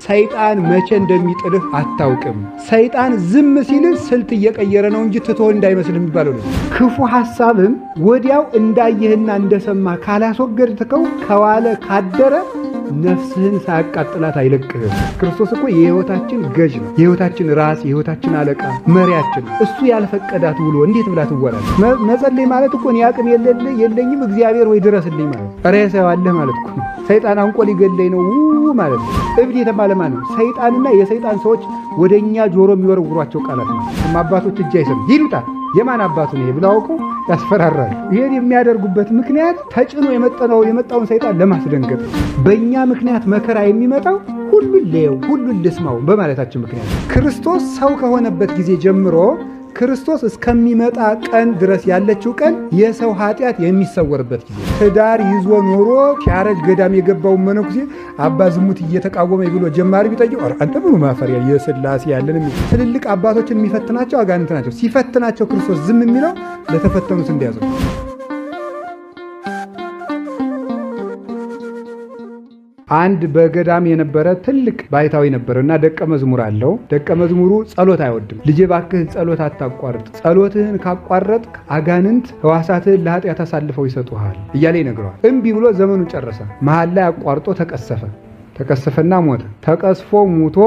ሰይጣን መቼ እንደሚጥልህ አታውቅም። ሰይጣን ዝም ሲል ስልት እየቀየረ ነው እንጂ ትቶ እንዳይመስል የሚባለው ነው። ክፉ ሐሳብም ወዲያው እንዳየህና እንደሰማ ካላስወገድከው ከዋለ ካደረ ነፍስህን ሳያቃጥላት አይለቅህም። ክርስቶስ እኮ የሕይወታችን ገዥ ነው። የሕይወታችን ራስ፣ የሕይወታችን አለቃ፣ መሪያችን። እሱ ያልፈቀዳት ውሎ እንዴት ብላ ትወራለች? መጸለይ ማለት እኮ እኔ አቅም የለኝም እግዚአብሔር ወይ ድረስልኝ ማለት ሬሳ ያለህ ማለት እኮ ሰይጣን አንቆ ሊገለኝ ነው ማለት ነው። እብድ የተባለ ማለት ነው። ሰይጣንና የሰይጣን ሰዎች ወደኛ ጆሮ የሚወረውሯቸው ቃላት ነው። አባቶች እጅ አይሰሩም። ይሉታ የማን አባቱ ነው ብለው አውቀው ያስፈራራሉ። ይሄን የሚያደርጉበት ምክንያት ተጭኖ የመጣውን ሰይጣን ለማስደንገጥ በእኛ ምክንያት መከራ የሚመጣው ሁሉን ለየው ሁሉን ልስማው በማለታችን ምክንያት ክርስቶስ ሰው ከሆነበት ጊዜ ጀምሮ ክርስቶስ እስከሚመጣ ቀን ድረስ ያለችው ቀን የሰው ኃጢአት የሚሰወርበት ጊዜ። ትዳር ይዞ ኖሮ ሲያረጅ ገዳም የገባው መነኩሴ አባ ዝሙት እየተቃወመ ብሎ ጀማሪ ቢጠይቅ አንተ ምኑ ማፈሪያ የሥላሴ ያለን ትልልቅ አባቶችን የሚፈትናቸው አጋንንት ናቸው። ሲፈትናቸው ክርስቶስ ዝም የሚለው ለተፈተኑት እንዲያዘው። አንድ በገዳም የነበረ ትልቅ ባይታዊ ነበርና ደቀ መዝሙር አለው። ደቀ መዝሙሩ ጸሎት አይወድም። ልጄ ባክህ ጸሎት አታቋርጥ፣ ጸሎትህን ካቋረጥ አጋንንት ሕዋሳትህን ለኃጢአት አሳልፈው ይሰጡሃል እያለ ይነግረዋል። እምቢ ብሎ ዘመኑ ጨረሰ። መሃል ላይ አቋርጦ ተቀሰፈና ሞተ። ተቀስፎ ሙቶ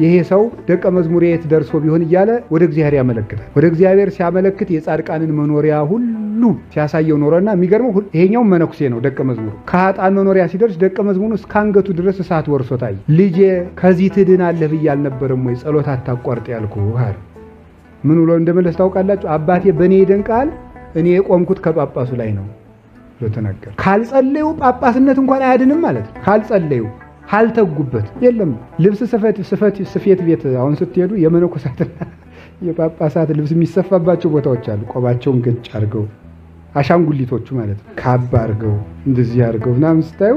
ይሄ ሰው ደቀ መዝሙር የት ደርሶ ቢሆን እያለ ወደ እግዚአብሔር ያመለክታል። ወደ እግዚአብሔር ሲያመለክት የጻድቃንን መኖሪያ ሁሉ ሲያሳየው ኖረና የሚገርመው ይሄኛው መነኩሴ ነው ደቀ መዝሙሩ። ከኃጥአን መኖሪያ ሲደርስ ደቀ መዝሙሩ እስከ አንገቱ ድረስ እሳት ወርሶታል። ልጄ ከዚህ ትድናለህ ብዬ አልነበረም ወይ ጸሎት አታቋርጥ ያልኩህ? ምን ብሎ እንደመለስ ታውቃላችሁ? አባቴ በእኔ ይደንቃል፣ እኔ የቆምኩት ከጳጳሱ ላይ ነው ብሎ ተናገረ። ካልጸለዩ ጳጳስነት እንኳን አያድንም ማለት ነው። ካልጸለዩ ካልተጉበት የለም። ልብስ ስፌት ቤት አሁን ስትሄዱ የመነኮሳትና የጳጳሳት ልብስ የሚሰፋባቸው ቦታዎች አሉ። ቆባቸውን ገጭ አድርገው አሻንጉሊቶቹ ማለት ነው ካባ አድርገው እንደዚህ አድርገው ምናምን ስታዩ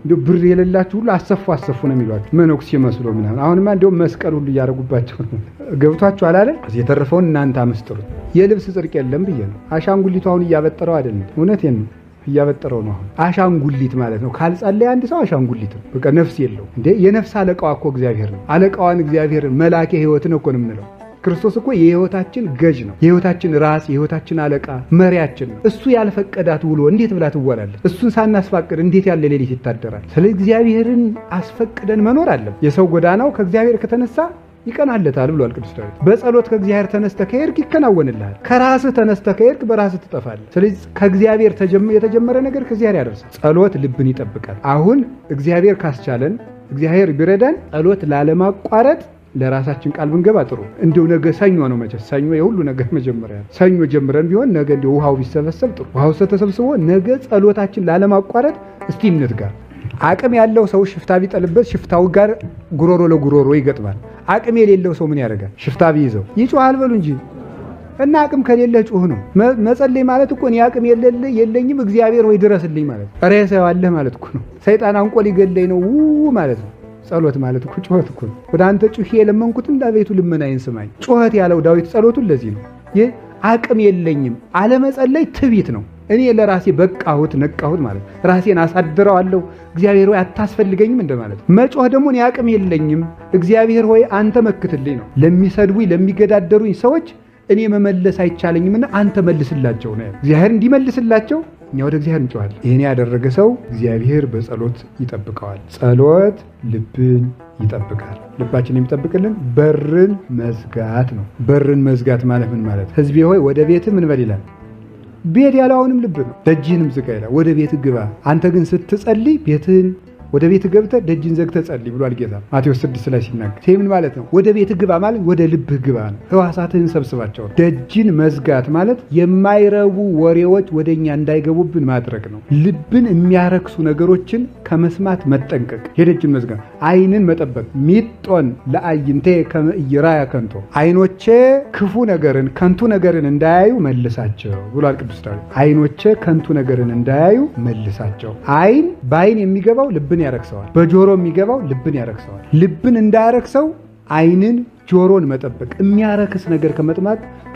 እንደው ብር የሌላችሁ ሁሉ አሰፉ ነው የሚሏችሁ መነኩሴ መስሎ ምናምን። አሁንማ እንደው መስቀል ሁሉ እያደረጉባቸው ነው። ገብቷችሁ አላለ? የተረፈውን እናንተ አመስጥሩት። የልብስ ጽድቅ የለም ብዬ ነው። አሻንጉሊቱ አሁን እያበጠረው አይደለም። እውነቴን ነው እያበጠረው ነው። አሁን አሻንጉሊት ማለት ነው። ካልጸለየ አንድ ሰው አሻንጉሊት ነው። በቃ ነፍስ የለው እንዴ። የነፍስ አለቃዋ እኮ እግዚአብሔር ነው። አለቃዋን እግዚአብሔር መላኬ ሕይወት ነው እኮ ነው የምንለው። ክርስቶስ እኮ የሕይወታችን ገዥ ነው። የሕይወታችን ራስ፣ የሕይወታችን አለቃ፣ መሪያችን ነው። እሱ ያልፈቀዳት ውሎ እንዴት ብላ ትወላለች? እሱን ሳናስፈቅድ እንዴት ያለ ሌሊት ይታደራል? ስለዚህ እግዚአብሔርን አስፈቅደን መኖር አለብን። የሰው ጎዳናው ከእግዚአብሔር ከተነሳ ይቀናለታል ብሏል ቅዱስ ዳዊት። በጸሎት ከእግዚአብሔር ተነስተህ ከሄድክ ይከናወንልሃል። ከራስህ ተነስተህ ከሄድክ በራስህ ትጠፋለህ። ስለዚህ ከእግዚአብሔር የተጀመረ ነገር ከእግዚአብሔር ያደርሳል። ጸሎት ልብን ይጠብቃል። አሁን እግዚአብሔር ካስቻለን እግዚአብሔር ቢረዳን ጸሎት ላለማቋረጥ ለራሳችን ቃል ብንገባ ጥሩ። እንደው ነገ ሰኞ ነው መቼስ ሰኞ የሁሉ ነገር መጀመሪያ ሰኞ ጀምረን ቢሆን ነገ እንደው ውሃው ቢሰበሰብ ጥሩ። ውሃው ተሰብስቦ ነገ ጸሎታችን ላለማቋረጥ እስቲ እንትጋ። አቅም ያለው ሰው ሽፍታ ቢጠልበት ሽፍታው ጋር ጉሮሮ ለጉሮሮ ይገጥማል። አቅም የሌለው ሰው ምን ያደርጋል? ሽፍታ ቢይዘው ይጮሃል በሉ እንጂ እና አቅም ከሌለህ ጩህ ነው። መጸለይ ማለት እኮ እኔ አቅም የለኝም እግዚአብሔር ወይ ድረስልኝ ማለት ነው። ሬሳ ያለህ ማለት እኮ ነው። ሰይጣን አንቆ ሊገለኝ ነው ማለት ነው። ጸሎት ማለት እኮ ጩኸት እኮ ነው። ወደ አንተ ጩሄ የለመንኩትን ለቤቱ ልመናዬን ስማኝ። ጩኸት ያለው ዳዊት ጸሎቱን ለዚህ ነው። አቅም የለኝም አለመጸለይ ትዕቢት ነው። እኔ ለራሴ በቃሁት ነቃሁት ማለት ራሴን አሳድረዋለሁ እግዚአብሔር ሆይ አታስፈልገኝም እንደማለት። መጮህ ደግሞ እኔ አቅም የለኝም እግዚአብሔር ሆይ አንተ መክትልኝ ነው። ለሚሰድቡኝ ለሚገዳደሩኝ ሰዎች እኔ መመለስ አይቻለኝምና አንተ መልስላቸው ነው። እግዚአብሔር እንዲመልስላቸው እኛ ወደ እግዚአብሔር እንጮሃለን። ይሄን ያደረገ ሰው እግዚአብሔር በጸሎት ይጠብቀዋል። ጸሎት ልብን ይጠብቃል። ልባችን የሚጠብቅልን በርን መዝጋት ነው። በርን መዝጋት ማለት ምን ማለት? ሕዝቤ ሆይ ወደ ቤትህ ምን በል ይላል? ቤት ያለው አሁንም ልብ ነው። ደጅህንም ዝጋ ይላል። ወደ ቤት ግባ። አንተ ግን ስትጸልይ ቤትህን ወደ ቤት ገብተህ ደጅን ዘግተህ ጸልይ ብሏል ጌታ ማቴዎስ 6 ላይ ሲናገር። ምን ማለት ነው? ወደ ቤት ግባ ማለት ወደ ልብህ ግባ ነው። ሕዋሳትህን ሰብስባቸው። ደጅን መዝጋት ማለት የማይረቡ ወሬዎች ወደኛ እንዳይገቡብን ማድረግ ነው። ልብን የሚያረክሱ ነገሮችን ከመስማት መጠንቀቅ። የደጅን መዝጋት አይንን መጠበቅ። ሚጦን ለአይንቴ ከመይራያ ከንቶ አይኖቼ ክፉ ነገርን ከንቱ ነገርን እንዳያዩ መልሳቸው ብሏል ቅዱስ ዳዊት። አይኖቼ ከንቱ ነገርን እንዳያዩ መልሳቸው። አይን በአይን የሚገባው ልብን ያረክሰዋል። በጆሮ የሚገባው ልብን ያረክሰዋል። ልብን እንዳያረክሰው አይንን ጆሮን መጠበቅ፣ የሚያረክስ ነገር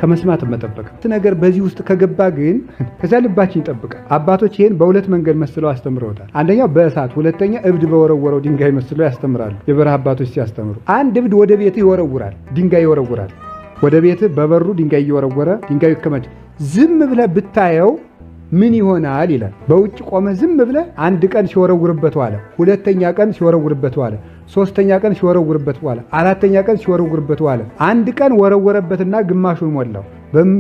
ከመስማት መጠበቅ። ነገር በዚህ ውስጥ ከገባ ግን ከዚያ ልባችን ይጠብቃል። አባቶች ይህን በሁለት መንገድ መስለው አስተምረውታል። አንደኛው በእሳት፣ ሁለተኛ እብድ በወረወረው ድንጋይ መስለው ያስተምራሉ። የበረሃ አባቶች ሲያስተምሩ አንድ እብድ ወደ ቤትህ ይወረውራል፣ ድንጋይ ይወረውራል። ወደ ቤትህ በበሩ ድንጋይ እየወረወረ ድንጋዩ ይከመድ። ዝም ብለህ ብታየው ምን ይሆናል ይላል። በውጭ ቆመ ዝም ብለህ አንድ ቀን ሲወረውርበት ዋለ፣ ሁለተኛ ቀን ሲወረውርበት ዋለ፣ ሶስተኛ ቀን ሲወረውርበት ዋለ፣ አራተኛ ቀን ሲወረውርበት ዋለ። አንድ ቀን ወረወረበትና ግማሹን ሞላው፣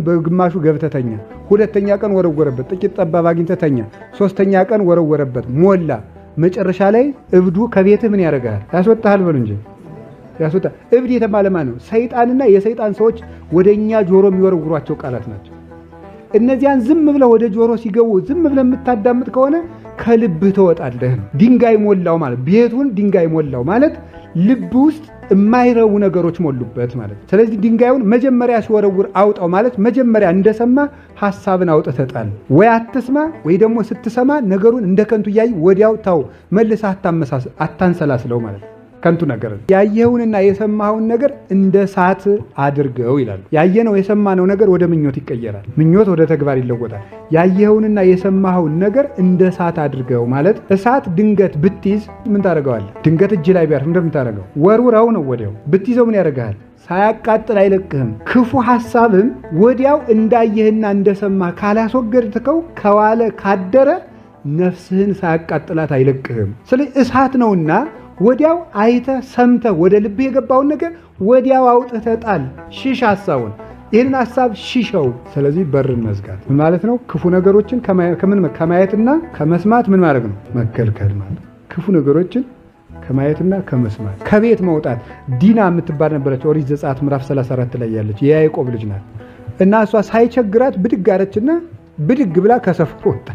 በግማሹ ገብተተኛ። ሁለተኛ ቀን ወረወረበት፣ ጥቂት ጠባብ አግኝተተኛ። ሶስተኛ ቀን ወረወረበት፣ ሞላ። መጨረሻ ላይ እብዱ ከቤትህ ምን ያደርጋል? ያስወጣሃል። በሉ እንጂ ያስወጣ። እብድ የተባለ ማን ነው? ሰይጣንና የሰይጣን ሰዎች ወደኛ ጆሮ የሚወረውሯቸው ቃላት ናቸው። እነዚያን ዝም ብለህ ወደ ጆሮ ሲገቡ ዝም ብለህ የምታዳምጥ ከሆነ ከልብህ ትወጣለህ። ድንጋይ ሞላው ማለት ቤቱን ድንጋይ ሞላው ማለት ልብ ውስጥ የማይረቡ ነገሮች ሞሉበት ማለት። ስለዚህ ድንጋዩን መጀመሪያ ሲወረውር አውጣው ማለት መጀመሪያ እንደሰማ ሐሳብን አውጥተህ ጣል። ወይ አትስማ፣ ወይ ደግሞ ስትሰማ ነገሩን እንደ ከንቱ እያይ ወዲያው ታው መልሰህ አታንሰላስለው ማለት ከንቱ ነገር። ያየኸውንና የሰማኸውን ነገር እንደ እሳት አድርገው ይላል። ያየነው የሰማነው ነገር ወደ ምኞት ይቀየራል፣ ምኞት ወደ ተግባር ይለወጣል። ያየኸውንና የሰማኸውን ነገር እንደ እሳት አድርገው ማለት እሳት ድንገት ብትይዝ ምን ታደርገዋለህ? ድንገት እጅ ላይ ቢያርፍ እንደምታደርገው ወርውረው ነው። ወዲያው ብትይዘው ምን ያደርግሃል? ሳያቃጥል አይለቅህም። ክፉ ሐሳብም ወዲያው እንዳየህና እንደሰማህ ካላስወገድከው ከዋለ ካደረ ነፍስህን ሳያቃጥላት አይለቅህም። ስለዚህ እሳት ነውና ወዲያው አይተ ሰምተ ወደ ልብ የገባውን ነገር ወዲያው አውጥተህ ጣል። ሽሽ ሐሳቡን፣ ይህንን ሐሳብ ሽሸው። ስለዚህ በርን መዝጋት ምን ማለት ነው? ክፉ ነገሮችን ከማየትና ከመስማት ምን ማድረግ ነው? መከልከል ማለት። ክፉ ነገሮችን ከማየትና ከመስማት ከቤት መውጣት። ዲና የምትባል ነበረች፣ ኦሪት ዘጸአት ምዕራፍ 34 ላይ ያለች የያዕቆብ ልጅ ናት። እና እሷ ሳይቸግራት ብድግ አለችና ብድግ ብላ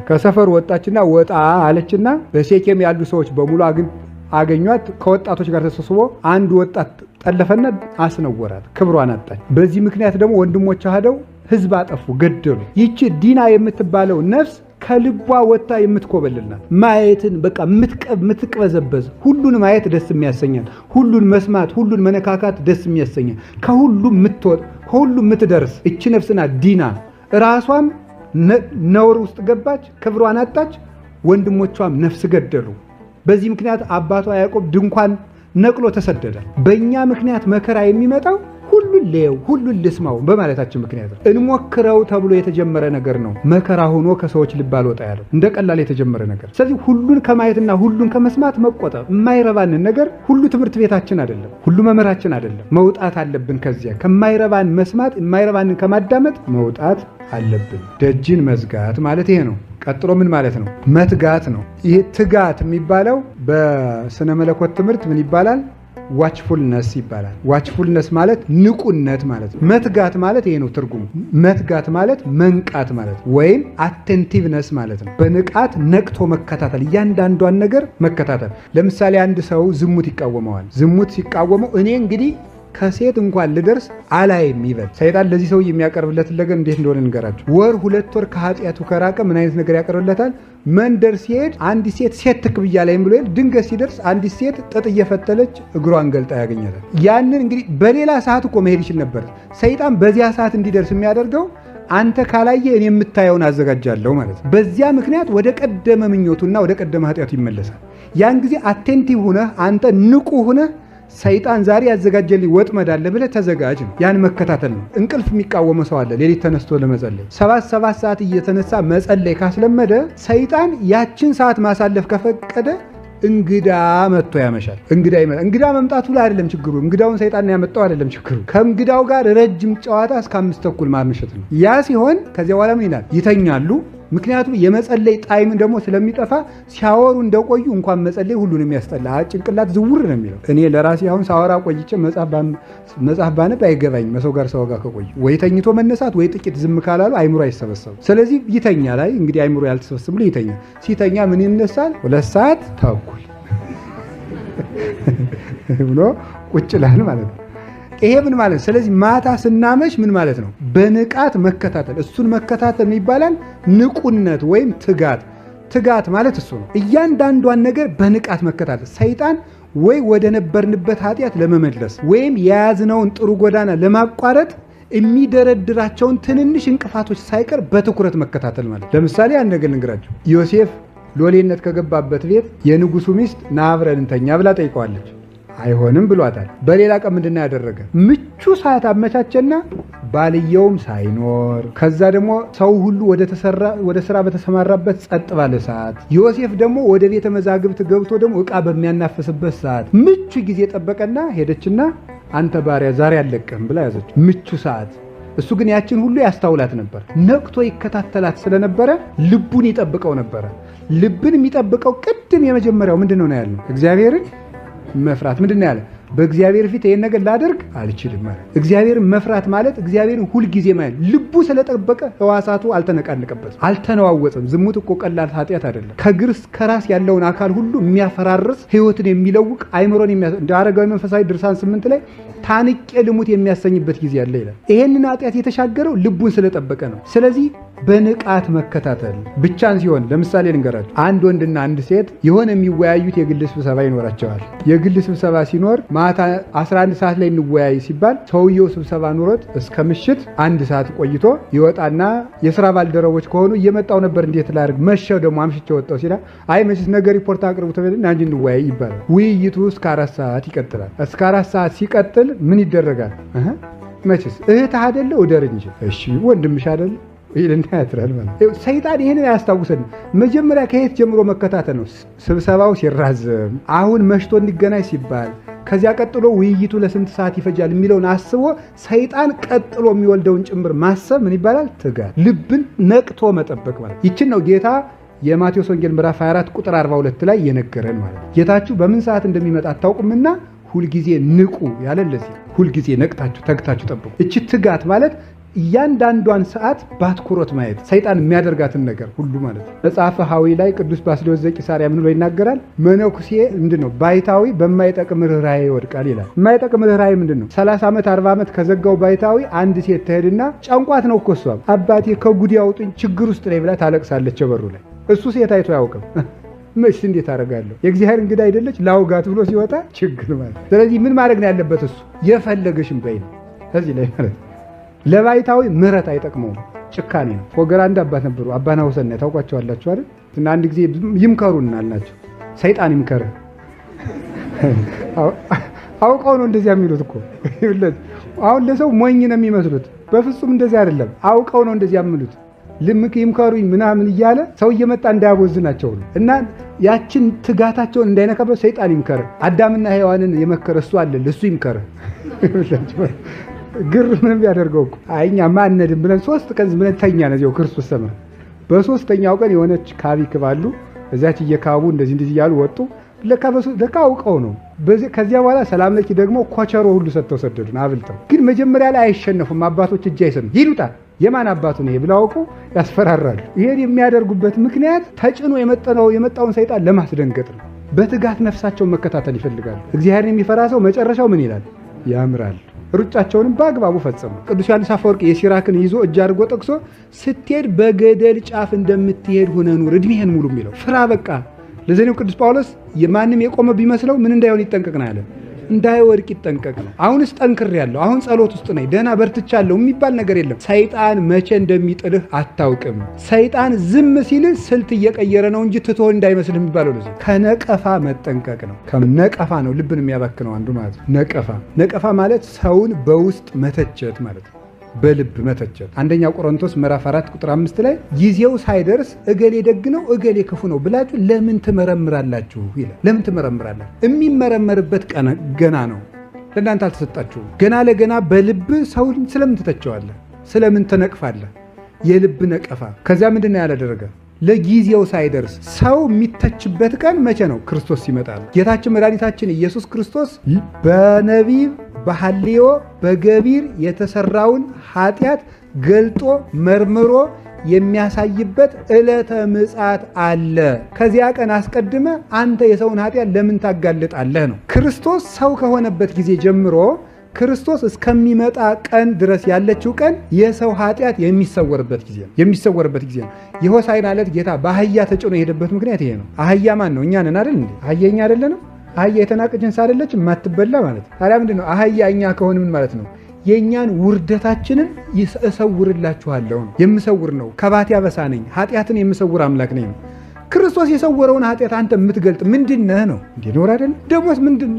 ከሰፈር ወጣችና ወጣ አለችና በሴኬም ያሉ ሰዎች በሙሉ አገኟት። ከወጣቶች ጋር ተሰብስቦ አንድ ወጣት ጠለፈና አስነወራት፣ ክብሯን አጣች። በዚህ ምክንያት ደግሞ ወንድሞቿ ሄደው ሕዝብ አጠፉ፣ ገደሉ። ይቺ ዲና የምትባለው ነፍስ ከልቧ ወጣ የምትኮበልልናት፣ ማየትን በቃ የምትቅበዘበዝ፣ ሁሉን ማየት ደስ የሚያሰኛል፣ ሁሉን መስማት፣ ሁሉን መነካካት ደስ የሚያሰኛል፣ ከሁሉም የምትወጥ ከሁሉም የምትደርስ እቺ ነፍስና ዲና ራሷም ነውር ውስጥ ገባች፣ ክብሯን አጣች፣ ወንድሞቿም ነፍስ ገደሉ። በዚህ ምክንያት አባቷ ያዕቆብ ድንኳን ነቅሎ ተሰደደ። በእኛ ምክንያት መከራ የሚመጣው ሁሉን ለየው ሁሉን ልስማው በማለታችን ምክንያት ነው። እንሞክረው ተብሎ የተጀመረ ነገር ነው መከራ ሆኖ ከሰዎች ልብ አልወጣ ያለው እንደ ቀላል የተጀመረ ነገር። ስለዚህ ሁሉን ከማየትና ሁሉን ከመስማት መቆጠብ። የማይረባንን ነገር ሁሉ ትምህርት ቤታችን አይደለም፣ ሁሉ መምህራችን አይደለም። መውጣት አለብን ከዚያ ከማይረባን መስማት፣ የማይረባንን ከማዳመጥ መውጣት አለብን። ደጅን መዝጋት ማለት ይሄ ነው። ቀጥሎ ምን ማለት ነው? መትጋት ነው። ይሄ ትጋት የሚባለው በስነ መለኮት ትምህርት ምን ይባላል? ዋችፉልነስ ይባላል። ዋችፉልነስ ማለት ንቁነት ማለት ነው። መትጋት ማለት ይሄ ነው ትርጉሙ። መትጋት ማለት መንቃት ማለት ወይም አቴንቲቭነስ ማለት ነው። በንቃት ነቅቶ መከታተል፣ እያንዳንዷን ነገር መከታተል። ለምሳሌ አንድ ሰው ዝሙት ይቃወመዋል። ዝሙት ሲቃወመው እኔ እንግዲህ ከሴት እንኳን ልደርስ አላይም ይበል። ሰይጣን ለዚህ ሰው የሚያቀርብለትን ነገር እንዴት እንደሆነ እንገራችሁ። ወር 2 ወር ከኃጢአቱ ከራቀ ምን አይነት ነገር ያቀርብለታል? መንደር ሲሄድ አንዲት ሴት ትክብያ ላይም ብሎ ድንገት ሲደርስ አንዲት ሴት ጥጥ እየፈተለች እግሯን ገልጣ ያገኛታል። ያንን እንግዲህ በሌላ ሰዓት እኮ መሄድ ይችል ነበር። ሰይጣን በዚያ ሰዓት እንዲደርስ የሚያደርገው አንተ ካላየ እኔ የምታየውን አዘጋጃለሁ ማለት ነው። በዚያ ምክንያት ወደ ቀደመ ምኞቱና ወደ ቀደመ ኃጢአቱ ይመለሳል። ያን ጊዜ አቴንቲቭ ሁነህ አንተ ንቁ ሁነህ ሰይጣን ዛሬ ያዘጋጀልኝ ወጥመድ አለ ብለህ ተዘጋጅ ነው። ያን መከታተል ነው። እንቅልፍ የሚቃወመ ሰው አለ። ሌሊት ተነስቶ ለመጸለይ 7 ሰዓት እየተነሳ መጸለይ ካስለመደ ሰይጣን ያችን ሰዓት ማሳለፍ ከፈቀደ እንግዳ መጥቶ ያመሻል። እንግዳ መምጣቱ ላይ አይደለም ችግሩ። እንግዳውን ሰይጣን ያመጣው አይደለም ችግሩ። ከእንግዳው ጋር ረጅም ጨዋታ እስከ 5:30 ማምሸት ነው። ያ ሲሆን ከዚያ በኋላ ምን ይላል? ይተኛሉ። ምክንያቱም የመጸለይ ጣይም ደግሞ ስለሚጠፋ ሲያወሩ እንደቆዩ እንኳን መጸለይ ሁሉንም ያስጠላ፣ ጭንቅላት ዝውር ነው የሚለው። እኔ ለራሴ አሁን ሳወራ ቆይቼ መጽሐፍ ባነብ አይገባኝ። መሰው ጋር ሰው ጋር ከቆዩ ወይ ተኝቶ መነሳት ወይ ጥቂት ዝም ካላሉ አይምሮ አይሰበሰቡ። ስለዚህ ይተኛ ላይ እንግዲህ አይምሮ ያልተሰበሰቡ ብሎ ይተኛ። ሲተኛ ምን ይነሳል? 2 ሰዓት ተኩል ብሎ ቁጭ ይላል ማለት ነው። ይሄ ምን ማለት? ስለዚህ ማታ ስናመሽ ምን ማለት ነው? በንቃት መከታተል። እሱን መከታተል ይባላል ንቁነት ወይም ትጋት። ትጋት ማለት እሱ ነው። እያንዳንዷን ነገር በንቃት መከታተል። ሰይጣን ወይ ወደ ነበርንበት ኃጢአት ለመመለስ ወይም የያዝነውን ጥሩ ጎዳና ለማቋረጥ የሚደረድራቸውን ትንንሽ እንቅፋቶች ሳይቀር በትኩረት መከታተል ማለት። ለምሳሌ አንድ ነገር ልንገራችሁ። ዮሴፍ ሎሌነት ከገባበት ቤት የንጉሱ ሚስት ና አብረን እንተኛ ብላ ጠይቀዋለች። አይሆንም ብሏታል። በሌላ ቀን ምንድን ነው ያደረገ? ምቹ ሰዓት አመቻቸና ባልየውም ሳይኖር ከዛ ደግሞ ሰው ሁሉ ወደ ስራ በተሰማራበት ጸጥ ባለ ሰዓት ዮሴፍ ደግሞ ወደ ቤተ መዛግብት ገብቶ ደግሞ ዕቃ በሚያናፍስበት ሰዓት ምቹ ጊዜ ጠበቀና ሄደችና አንተ ባሪያ ዛሬ አለቅህም ብላ ያዘች። ምቹ ሰዓት። እሱ ግን ያችን ሁሉ ያስተውላት ነበር። ነቅቶ ይከታተላት ስለነበረ ልቡን ይጠብቀው ነበረ። ልብን የሚጠብቀው ቅድም የመጀመሪያው ምንድነው ነው ያለው? እግዚአብሔርን መፍራት። ምንድነው ያለ? በእግዚአብሔር ፊት ይሄን ነገር ላደርግ አልችልም ማለት። እግዚአብሔርን መፍራት ማለት እግዚአብሔርን ሁሉ ጊዜ ማለት ልቡ ስለጠበቀ ህዋሳቱ አልተነቃነቀበትም፣ አልተነዋወጽም። ዝሙት እኮ ቀላል ኃጢአት አይደለም። ከግር እስከ ራስ ያለውን አካል ሁሉ የሚያፈራርስ ህይወትን የሚለውቅ አይምሮን እንደ አረጋዊ መንፈሳዊ ድርሳን 8 ላይ ታንቄ ልሙት የሚያሰኝበት ጊዜ አለ ይላል። ይሄንን ኃጢአት የተሻገረው ልቡን ስለጠበቀ ነው። ስለዚህ በንቃት መከታተል ብቻን ሲሆን፣ ለምሳሌ ልንገራችሁ። አንድ ወንድና አንድ ሴት የሆነ የሚወያዩት የግል ስብሰባ ይኖራቸዋል። የግል ስብሰባ ሲኖር ማታ 11 ሰዓት ላይ እንወያይ ሲባል ሰውየው ስብሰባ ኑሮት እስከ ምሽት 1 ሰዓት ቆይቶ ይወጣና የሥራ ባልደረቦች ከሆኑ እየመጣው ነበር እንዴት ላድርግ መሸው ደግሞ አምሽቼ ወጣው ሲላ አይ መቼስ ነገር ሪፖርት አቅርቡ ተብለን አንጂ እንወያይ ይባላል። ውይይቱ እስከ 4 ሰዓት ይቀጥላል። እስከ 4 ሰዓት ሲቀጥል ምን ይደረጋል? መቼስ እህት አይደለ ወደር እንጂ እሺ ወንድምሽ አይደለ ይልና ያትራል ማለት። ሰይጣን ይሄንን ያስታውሰን። መጀመሪያ ከየት ጀምሮ መከታተል ነው? ስብሰባው ሲራዘም፣ አሁን መሽቶ እንገናኝ ሲባል፣ ከዚያ ቀጥሎ ውይይቱ ለስንት ሰዓት ይፈጃል የሚለውን አስቦ ሰይጣን ቀጥሎ የሚወልደውን ጭምር ማሰብ ምን ይባላል? ትጋት። ልብን ነቅቶ መጠበቅ ማለት። ይችን ነው ጌታ የማቴዎስ ወንጌል ምዕራፍ 24 ቁጥር 42 ላይ የነገረን ማለት። ጌታችሁ በምን ሰዓት እንደሚመጣ አታውቁምና ሁልጊዜ ንቁ ያለን ለዚህ። ሁልጊዜ ነቅታችሁ ተግታችሁ ጠብቁ። እቺ ትጋት ማለት እያንዳንዷን ሰዓት ባትኩሮት ማየት፣ ሰይጣን የሚያደርጋትን ነገር ሁሉ ማለት ነው። መጽሐፈ ሐዊ ላይ ቅዱስ ባስልዮስ ዘቂሳርያ ምን ብሎ ይናገራል? መነኩሴ ምንድነው? ባይታዊ በማይጠቅም ርኅራኄ ይወድቃል ይላል። የማይጠቅም ርኅራኄ ምንድነው? 30 ዓመት 40 ዓመት ከዘጋው ባይታዊ አንድ ሴት ትሄድና ጨንቋት ነው እኮ እሷም አባቴ ከጉድ ያውጡኝ ችግር ውስጥ ላይ ብላ ታለቅሳለች በሩ ላይ። እሱ ሴት አይቶ አያውቅም። መች እንዴት አደርጋለሁ? የእግዚአብሔር እንግዳ አይደለች ላውጋት ብሎ ሲወጣ ችግር ማለት። ስለዚህ ምን ማድረግ ነው ያለበት? እሱ የፈለገሽም በይ ነው። ከዚህ ላይ ማለት ለባይታዊ ምሕረት አይጠቅመውም፣ ጭካኔ ነው። ፎገራ አንድ አባት ነበሩ፣ አባ ናሁሰን ታውቋቸዋላችሁ አይደል? እና አንድ ጊዜ ይምከሩና አልናቸው። ሰይጣን ይምከርህ። አውቀው ነው እንደዚያ የሚሉት እኮ። አሁን ለሰው ሞኝ ነው የሚመስሉት፣ በፍጹም እንደዚህ አይደለም። አውቀው ነው እንደዚያ የሚሉት። ልምክ ይምከሩኝ ምናምን እያለ ሰው እየመጣ እንዳያቦዝናቸው ነው። እና ያችን ትጋታቸውን እንዳይነካበት ሰይጣን ይምከርህ። አዳምና ሔዋንን የመከረ እሱ አለ፣ እሱ ይምከርህ። ግር ምንም ያደርገው እኮ አይኛ ማንነድም ብለን 3 ቀን ብለን ተኛን እዚያው ክርስቶስ ሰማ። በ3ኛው ቀን የሆነች ካቢ ክባሉ እዛች እየካቡ እንደዚህ እያሉ ወጡ። ለካ አውቀው ነው። ከዚያ በኋላ ሰላም ለኪ ደግሞ ኮቸሮ ሁሉ ሰጥተው ሰደዱን አብልተው። ግን መጀመሪያ ላይ አይሸነፉም አባቶች፣ እጅ አይሰኑም። ይሉታል የማን አባቱ ነው ብለው አውቀው ያስፈራራሉ። ይሄን የሚያደርጉበት ምክንያት ተጭኖ የመጣውን ሰይጣን ለማስደንገጥ ነው። በትጋት ነፍሳቸውን መከታተል ይፈልጋሉ። እግዚአብሔርን የሚፈራ ሰው መጨረሻው ምን ይላል? ያምራል። ሩጫቸውንም በአግባቡ ፈጸሙ። ቅዱስ ዮሐንስ አፈወርቅ የሲራክን ይዞ እጅ አድርጎ ጠቅሶ ስትሄድ በገደል ጫፍ እንደምትሄድ ሆነ ኑር እድሜህን ሙሉ የሚለው ፍራ በቃ። ለዘኔው ቅዱስ ጳውሎስ የማንም የቆመ ቢመስለው ምን እንዳይሆን ይጠንቀቅ ነው ያለ። እንዳይወድቅ ይጠንቀቅ ነው። አሁንስ ጠንክሬያለሁ፣ አሁን ጸሎት ውስጥ ነኝ፣ ደህና በርትቻለሁ የሚባል ነገር የለም። ሰይጣን መቼ እንደሚጥልህ አታውቅም። ሰይጣን ዝም ሲልህ ስልት እየቀየረ ነው እንጂ ትቶ እንዳይመስልህ የሚባለው ለዚህ ከነቀፋ መጠንቀቅ ነው። ከነቀፋ ነው ልብን የሚያባክነው አንዱ ማለት ነው። ነቀፋ ማለት ሰውን በውስጥ መተቸት ማለት ነው። በልብ መተቸት። አንደኛ ቆሮንቶስ ምዕራፍ 4 ቁጥር 5 ላይ ጊዜው ሳይደርስ እገሌ ደግ ነው እገሌ ክፉ ነው ብላችሁ ለምን ትመረምራላችሁ ይላል። ለምን ትመረምራላችሁ? የሚመረመርበት ቀን ገና ነው። ለእናንተ አልተሰጣችሁም። ገና ለገና በልብ ሰውን ስለምን ትተቸዋለህ? ስለምን ትነቅፋለህ? የልብ ነቀፋ። ከዚያ ምንድን ነው ያላደረገ? ለጊዜው ሳይደርስ ሰው የሚተችበት ቀን መቼ ነው? ክርስቶስ ሲመጣ ነው። ጌታችን መድኃኒታችን ኢየሱስ ክርስቶስ በነቢብ በሐልዮ በገቢር የተሰራውን ኃጢአት ገልጦ መርምሮ የሚያሳይበት ዕለተ ምጽአት አለ። ከዚያ ቀን አስቀድመ አንተ የሰውን ኃጢአት ለምን ታጋልጣለህ ነው። ክርስቶስ ሰው ከሆነበት ጊዜ ጀምሮ ክርስቶስ እስከሚመጣ ቀን ድረስ ያለችው ቀን የሰው ኃጢአት የሚሰወርበት ጊዜ ነው። የሆሳዕና ዕለት ጌታ በአህያ ተጭኖ የሄደበት ምክንያት ይሄ ነው። አህያ ማን ነው? እኛ ነን አይደል እንዴ? አህያ እኛ አይደለንም? አህያ የተናቀች እንስሳ አይደለች የማትበላ ማለት። ታዲያ ምንድነው አህያ እኛ ከሆነ ምን ማለት ነው? የኛን ውርደታችንን እሰውርላችኋለሁ ነው። የምሰውር ነው። ከባት ያበሳ ነኝ፣ ኃጢአትን የምሰውር አምላክ ነኝ። ክርስቶስ የሰወረውን ኃጢአት አንተ የምትገልጥ ምንድነህ ነው? እንዲኖር አይደል? ደሞስ ምንድን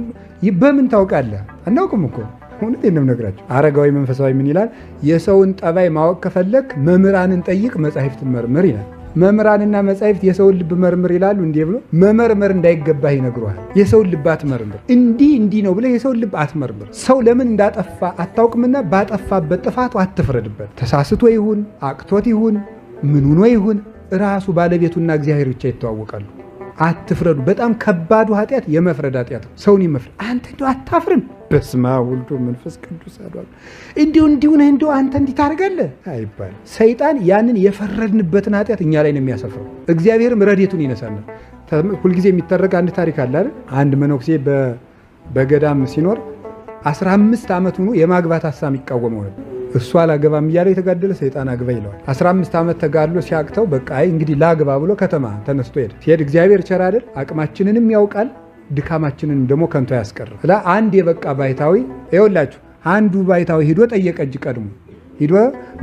በምን ታውቃለህ? አናውቅም እኮ እውነቴን ነው የምነግራቸው። አረጋዊ መንፈሳዊ ምን ይላል? የሰውን ጠባይ ማወቅ ከፈለክ መምህራንን ጠይቅ፣ መጻሕፍትን መርምር ይላል። መምህራንና መጻሕፍት የሰውን ልብ መርምር ይላሉ። እንዲህ ብሎ መመርመር እንዳይገባህ ይነግሩሃል። የሰውን ልብ አትመርምር፣ እንዲህ ነው ብለህ የሰውን ልብ አትመርምር። ሰው ለምን እንዳጠፋ አታውቅምና ባጠፋበት ጥፋቱ አትፍረድበት። ተሳስቶ ይሁን አቅቶት ይሁን ምን ሆኖ ይሁን ራሱ ባለቤቱና እግዚአብሔር ብቻ ይተዋወቃሉ። አትፍረዱ። በጣም ከባዱ ኃጢአት የመፍረድ ኃጢአት ነው። ሰውን ይመፍረድ። አንተ እንደው አታፍርም? በስመ አብ ወወልድ ወመንፈስ ቅዱስ አሐዱ እንዲሁ ነህ እንደው አንተ እንዲህ ታደርጋለህ አይባልም። ሰይጣን ያንን የፈረድንበትን ኃጢአት እኛ ላይ ነው የሚያሰፍረው። እግዚአብሔርም ረድኤቱን ይነሳናል። ሁልጊዜ የሚተረክ አንድ ታሪክ አለ አይደል? አንድ መነኩሴ በገዳም ሲኖር 15 ዓመት ሆኖ የማግባት ሐሳብ ይቃወመው ነበር። እሱ አላገባም እያለ የተጋደለ ሰይጣን አግባ ይለዋል። 15 ዓመት ተጋድሎ ሲያቅተው በቃ እንግዲህ ላግባ ብሎ ከተማ ተነስቶ ሄደ። ሲሄድ እግዚአብሔር ቸር አይደል? አቅማችንንም ያውቃል ድካማችንን ደግሞ ከንቱ ያስቀርም። አንድ የበቃ ባይታዊ ይኸውላችሁ፣ አንዱ ባይታዊ ሂዶ ጠየቀ። እጅ ቀድሞ ሂዶ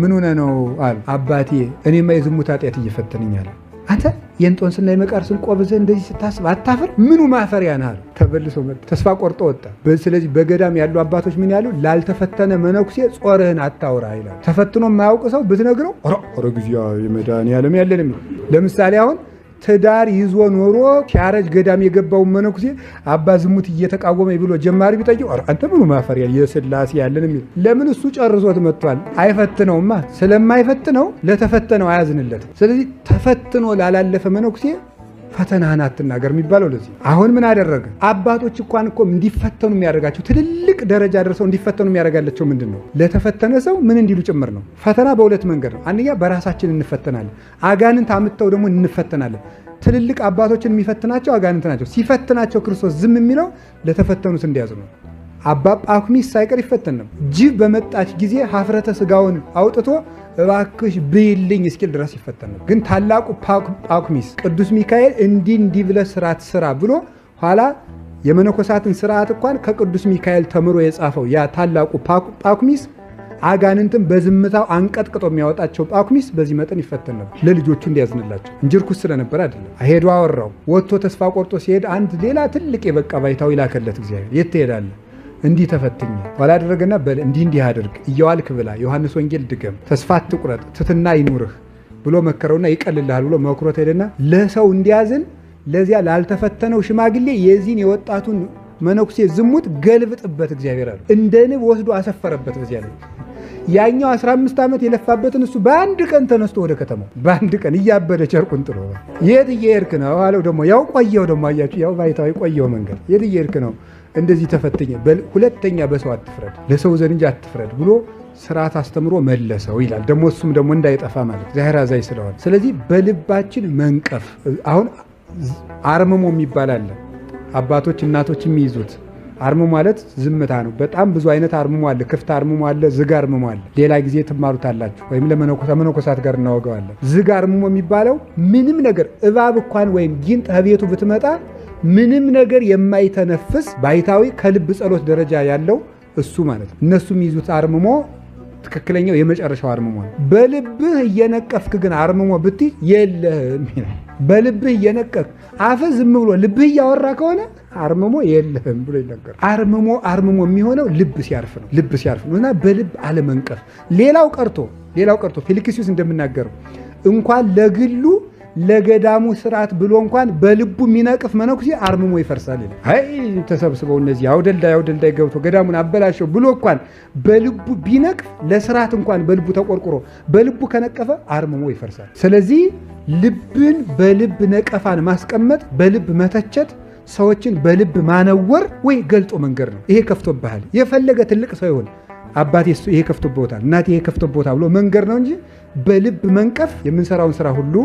ምን ሆነ ነው አለ። አባቴ እኔማ የዝሙት ኃጢአት እየፈተነኛል። አንተ የእንጦንስና የመቃርስን ቆብዘህ እንደዚህ ስታስብ አታፍር? ምኑ ማፈሪያ ነህ? ተበልሶ መጣ። ተስፋ ቆርጦ ወጣ። ስለዚህ በገዳም ያሉ አባቶች ምን ያሉ? ላልተፈተነ መነኩሴ ጾርህን አታውራ ይላል። ተፈትኖ የማያውቅ ሰው ብትነግረው ኦሮ ግዚያ የመድኃኒዓለም ያለን። ለምሳሌ አሁን ትዳር ይዞ ኖሮ ሲያረጅ ገዳም የገባውን መነኩሴ አባ ዝሙት እየተቃወመ ብሎ ጀማሪ ቢጠይቅ አንተ ምኑ ማፈሪያ የሥላሴ ያለን የሚል ለምን? እሱ ጨርሶት መጥቷል። አይፈትነውማ። ስለማይፈትነው ለተፈተነው አያዝንለትም። ስለዚህ ተፈትኖ ላላለፈ መነኩሴ ፈተናህን አትናገር የሚባለው ለዚህ። አሁን ምን አደረገ? አባቶች እንኳን እኮ እንዲፈተኑ የሚያደርጋቸው ትልልቅ ደረጃ ደርሰው እንዲፈተኑ የሚያደርጋላቸው ምንድን ነው? ለተፈተነ ሰው ምን እንዲሉ ጭምር ነው። ፈተና በሁለት መንገድ ነው። አንደኛ በራሳችን እንፈተናለን። አጋንንት አምጥተው ደግሞ እንፈተናለን። ትልልቅ አባቶችን የሚፈትናቸው አጋንንት ናቸው። ሲፈትናቸው ክርስቶስ ዝም የሚለው ለተፈተኑት እንዲያዙ ነው። አባ ጳኩሚስ ሳይቀር ይፈተን ነበር። ጅብ በመጣች ጊዜ ሀፍረተ ስጋውን አውጥቶ እባክሽ ብይልኝ እስኪል ድረስ ይፈተን ነበር። ግን ታላቁ ጳኩሚስ ቅዱስ ሚካኤል እንዲህ ብለህ ስርዓት ስራ ብሎ ኋላ የመነኮሳትን ስርዓት እንኳን ከቅዱስ ሚካኤል ተምሮ የጻፈው ያ ታላቁ ጳኩሚስ አጋንንትን በዝምታው አንቀጥቅጦ የሚያወጣቸው ጳኩሚስ በዚህ መጠን ይፈተን ነበር። ለልጆቹ እንዲያዝንላቸው እንጂ ርኩስ ስለነበር አይደለም። ሄዶ አወራው። ወጥቶ ተስፋ ቆርጦ ሲሄድ አንድ ሌላ ትልቅ የበቃ ባይታዊ ላከለት እግዚአብሔር። የት ትሄዳለህ? እንዲህ ተፈትኜ ኋላ አደረገና እንዲህ አድርግ፣ እየዋልክ ብላ፣ ዮሐንስ ወንጌል ድገም፣ ተስፋ አትቁረጥ፣ ትትና ይኑርህ ብሎ መከረውና ይቀልልሃል ብሎ መክሮት ሄደና ለሰው እንዲያዝን ለዚያ ላልተፈተነው ሽማግሌ የዚህን የወጣቱን መነኩሴ ዝሙት ገልብጥበት እግዚአብሔር አለ። እንደ ንብ ወስዶ አሰፈረበት። በዚያ ላይ ያኛው 15 ዓመት የለፋበትን እሱ በአንድ ቀን ተነስቶ ወደ ከተማው በአንድ ቀን እያበደ ጨርቁን ጥሎ የት እየሄድክ ነው አለው። ደግሞ ያው ቆየው ደግሞ አያችሁ፣ ያው ባይታዊ ቆየው መንገድ። የት እየሄድክ ነው? እንደዚህ ተፈትኜ ሁለተኛ በሰው አትፍረድ፣ ለሰው ዘንድ እንጂ አትፍረድ ብሎ ስርዓት አስተምሮ መለሰው ይላል። ደግሞ እሱም ደግሞ እንዳይጠፋ ማለት እግዚአብሔር አዛኝ ስለሆነ፣ ስለዚህ በልባችን መንቀፍ። አሁን አርምሞ የሚባል አለ። አባቶች እናቶች የሚይዙት አርምሞ ማለት ዝምታ ነው። በጣም ብዙ አይነት አርምሞ አለ። ክፍት አርምሞ አለ፣ ዝግ አርምሞ አለ። ሌላ ጊዜ ትማሩታላችሁ፣ ወይም ለመነኮሳት ጋር እናወጋዋለን። ዝግ አርምሞ የሚባለው ምንም ነገር እባብ እንኳን ወይም ጊንጥ ከቤቱ ብትመጣ ምንም ነገር የማይተነፍስ ባይታዊ ከልብ ጸሎት ደረጃ ያለው እሱ ማለት ነው። እነሱ የሚይዙት አርምሞ ትክክለኛው የመጨረሻው አርምሞ ነው። በልብህ እየነቀፍክ ግን አርምሞ ብትይ የለህም ይላል። በልብህ እየነቀፍክ አፍህ ዝም ብሎ ልብህ እያወራ ከሆነ አርምሞ የለህም ብሎ ይነገራል። አርምሞ የሚሆነው ልብ ሲያርፍ ነው። ልብ ሲያርፍ ነው እና በልብ አለመንቀፍ። ሌላው ቀርቶ ፊልክስዩስ እንደምናገረው እንኳን ለግሉ ለገዳሙ ስርዓት ብሎ እንኳን በልቡ የሚነቅፍ መነኩሴ አርምሞ ይፈርሳል። አይ ተሰብስበው እነዚህ አውደልዳይ ገብቶ ገዳሙን አበላሸው ብሎ እንኳን በልቡ ቢነቅፍ ለስርዓት እንኳን በልቡ ተቆርቁሮ በልቡ ከነቀፈ አርምሞ ይፈርሳል። ስለዚህ ልብን በልብ ነቀፋን ማስቀመጥ፣ በልብ መተቸት፣ ሰዎችን በልብ ማነወር ወይ ገልጦ መንገር ነው። ይሄ ከፍቶብሃል። የፈለገ ትልቅ ሰው ይሆን አባቴ ይሄ ከፍቶብዎታል፣ እናቴ ይሄ ከፍቶብዎታል ብሎ መንገር ነው እንጂ በልብ መንቀፍ የምንሰራውን ስራ ሁሉ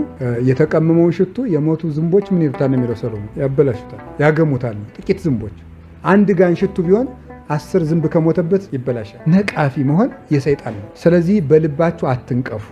የተቀመመውን ሽቱ የሞቱ ዝንቦች ምን ይሉታል ነው የሚለው ሰሎሞን፣ ያበላሹታል፣ ያገሙታል። ጥቂት ዝንቦች አንድ ጋን ሽቱ ቢሆን 10 ዝንብ ከሞተበት ይበላሻል። ነቃፊ መሆን የሰይጣን ነው። ስለዚህ በልባችሁ አትንቀፉ።